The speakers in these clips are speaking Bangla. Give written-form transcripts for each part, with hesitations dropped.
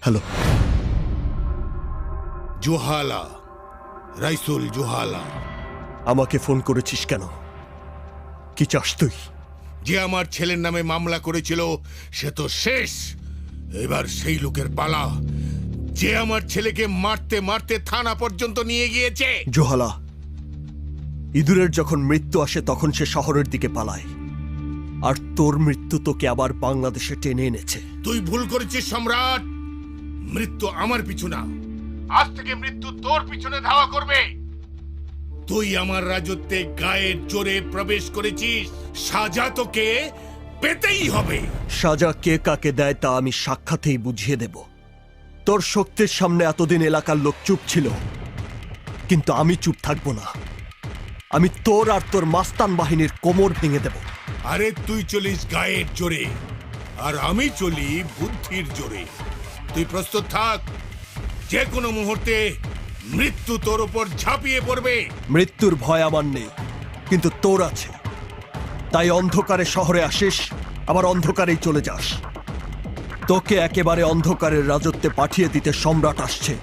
হ্যালো। জোহালা, রাইসুল জোহালা। আমাকে ফোন করেছিস কেন? কি চাস তুই? যে আমার ছেলের নামে মামলা করেছিল সে তো শেষ। এবার সেই লোকের পালা যে আমার ছেলেকে মারতে মারতে থানা পর্যন্ত নিয়ে গিয়েছে। জোহালা, ইঁদুরের যখন মৃত্যু আসে তখন সে শহরের দিকে পালায়, আর তোর মৃত্যু তোকে আবার বাংলাদেশে টেনে এনেছে। তুই ভুল করেছিস সম্রাট। মৃত্যু আমার পিছু না, আজ থেকে মৃত্যু তোর পিছনে ধাওয়া করবে। তুই আমার রাজত্বে গায়ের জোরে প্রবেশ করেছিস, সাজা তোকে পেতেই হবে। সাজা কে কাকে দেয় তা আমি সাক্ষাতেই বুঝিয়ে দেব। তোর শক্তির সামনে এতদিন এলাকার লোক চুপ ছিল, কিন্তু আমি চুপ থাকবো না। আমি তোর আর তোর মাস্তান বাহিনীর কোমর ভেঙে দেব। আরে তুই চলিস গায়ের জোরে, আর আমি চলি বুদ্ধির জোরে। তুই প্রস্তুত থাক, যে কোনো মুহূর্তে মৃত্যু তোর উপর ঝাঁপিয়ে পড়বে। মৃত্যুর ভয় আমার নেই, কিন্তু তোর আছে। তাই অন্ধকারে শহরে আসিস, আবার অন্ধকারেই চলে যাস। তোকে একেবারে অন্ধকারের রাজত্বে পাঠিয়ে দিতে সম্রাট আসছে।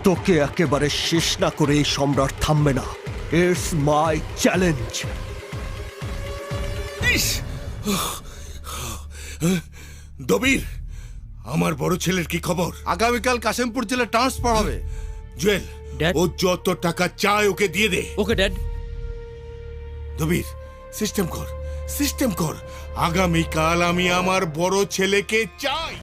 তোকে একেবারে শেষ না করে এই সম্রাট থামবে না। It's my challenge. দবির, আমার বড় ছেলের কি খবর? আগামীকাল কাশিমপুর জেলে ট্রান্সফার হবে। জুয়েল, Dad? ও যত টাকা চায় ওকে দিয়ে দে। Okay dad. দবির, সিস্টেম কর, সিস্টেম কর। আগামীকাল আমি আমার বড় ছেলেকে চাই।